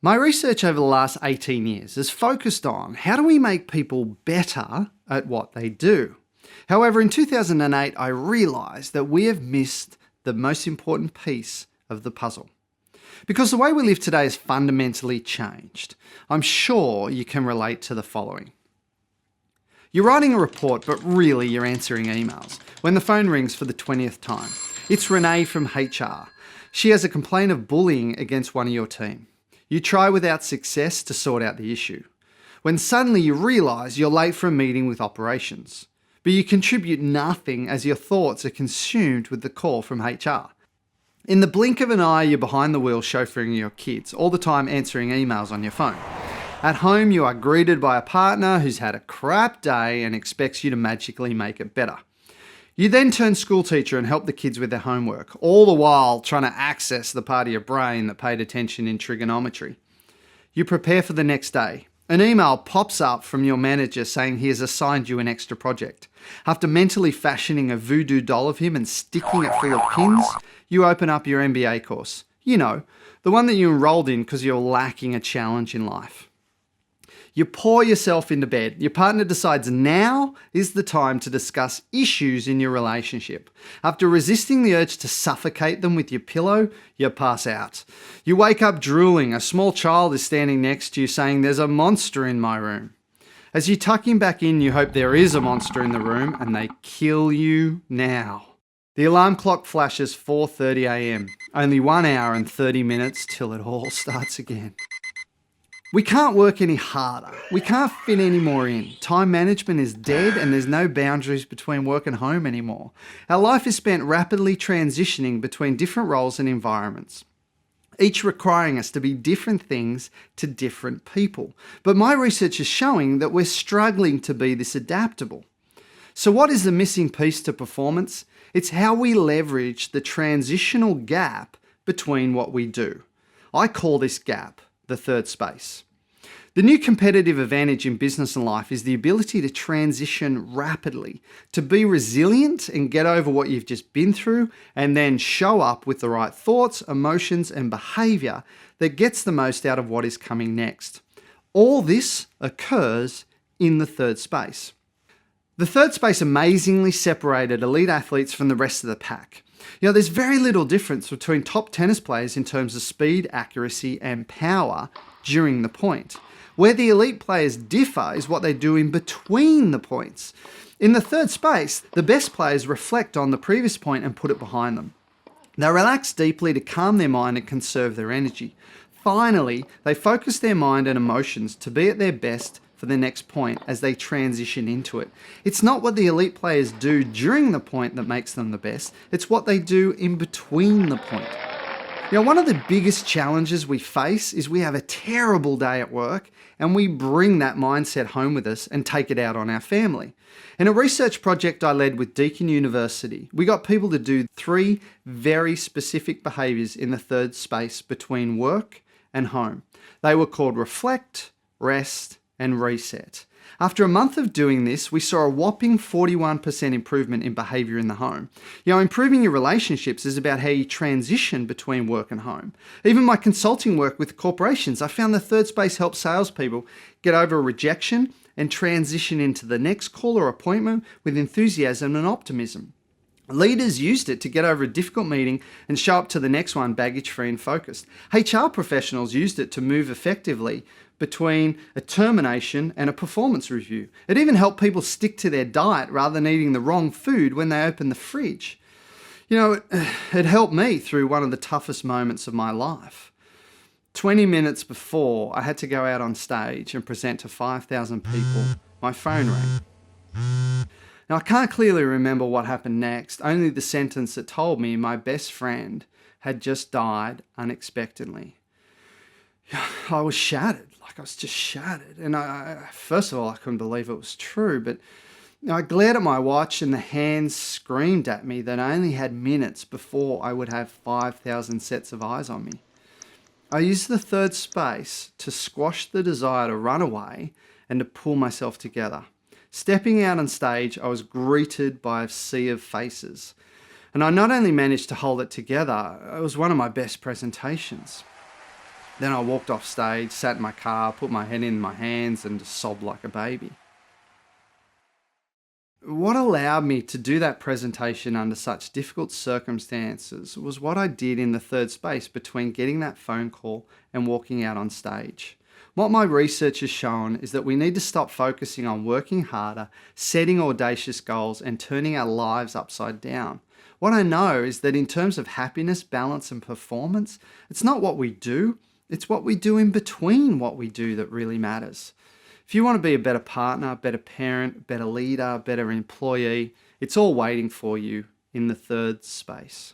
My research over the last 18 years has focused on how do we make people better at what they do. However, in 2008, I realised that we have missed the most important piece of the puzzle. Because the way we live today has fundamentally changed. I'm sure you can relate to the following. You're writing a report, but really you're answering emails. When the phone rings for the 20th time, it's Renee from HR. She has a complaint of bullying against one of your team. You try without success to sort out the issue. When suddenly you realise you're late for a meeting with operations, but you contribute nothing as your thoughts are consumed with the call from HR. In the blink of an eye, you're behind the wheel chauffeuring your kids, all the time answering emails on your phone. At home, you are greeted by a partner who's had a crap day and expects you to magically make it better. You then turn school teacher and help the kids with their homework, all the while trying to access the part of your brain that paid attention in trigonometry. You prepare for the next day. An email pops up from your manager saying he has assigned you an extra project. After mentally fashioning a voodoo doll of him and sticking it full of pins, you open up your MBA course. You know, the one that you enrolled in because you're lacking a challenge in life. You pour yourself into bed. Your partner decides now is the time to discuss issues in your relationship. After resisting the urge to suffocate them with your pillow, you pass out. You wake up drooling. A small child is standing next to you saying, "There's a monster in my room." As you tuck him back in, you hope there is a monster in the room and they kill you now. The alarm clock flashes 4:30 a.m. Only 1 hour and 30 minutes till it all starts again. We can't work any harder. We can't fit any more in. Time management is dead and there's no boundaries between work and home anymore. Our life is spent rapidly transitioning between different roles and environments, each requiring us to be different things to different people. But my research is showing that we're struggling to be this adaptable. So what is the missing piece to performance? It's how we leverage the transitional gap between what we do. I call this gap the third space. The new competitive advantage in business and life is the ability to transition rapidly, to be resilient and get over what you've just been through, and then show up with the right thoughts, emotions, and behavior that gets the most out of what is coming next. All this occurs in the third space. The third space amazingly separated elite athletes from the rest of the pack. You know, there's very little difference between top tennis players in terms of speed, accuracy, and power during the point. Where the elite players differ is what they do in between the points. In the third space, the best players reflect on the previous point and put it behind them. They relax deeply to calm their mind and conserve their energy. Finally, they focus their mind and emotions to be at their best for the next point as they transition into it. It's not what the elite players do during the point that makes them the best, it's what they do in between the point. You know, one of the biggest challenges we face is we have a terrible day at work and we bring that mindset home with us and take it out on our family. In a research project I led with Deakin University, we got people to do 3 very specific behaviours in the third space between work and home. They were called reflect, rest, and reset. After a month of doing this, we saw a whopping 41% improvement in behaviour in the home. You know, improving your relationships is about how you transition between work and home. Even my consulting work with corporations, I found the third space helps salespeople get over a rejection and transition into the next call or appointment with enthusiasm and optimism. Leaders used it to get over a difficult meeting and show up to the next one baggage-free and focused. HR professionals used it to move effectively between a termination and a performance review. It even helped people stick to their diet rather than eating the wrong food when they opened the fridge. You know, it helped me through one of the toughest moments of my life. 20 minutes before I had to go out on stage and present to 5,000 people, my phone rang. Now, I can't clearly remember what happened next, only the sentence that told me my best friend had just died unexpectedly. I was shattered, I was just shattered. And first of all, I couldn't believe it was true, but I glared at my watch and the hands screamed at me that I only had minutes before I would have 5,000 sets of eyes on me. I used the third space to squash the desire to run away and to pull myself together. Stepping out on stage, I was greeted by a sea of faces. And I not only managed to hold it together, it was one of my best presentations. Then I walked off stage, sat in my car, put my head in my hands, and just sobbed like a baby. What allowed me to do that presentation under such difficult circumstances was what I did in the third space between getting that phone call and walking out on stage. What my research has shown is that we need to stop focusing on working harder, setting audacious goals, and turning our lives upside down. What I know is that in terms of happiness, balance, and performance, it's not what we do, it's what we do in between what we do that really matters. If you want to be a better partner, better parent, better leader, better employee, it's all waiting for you in the third space.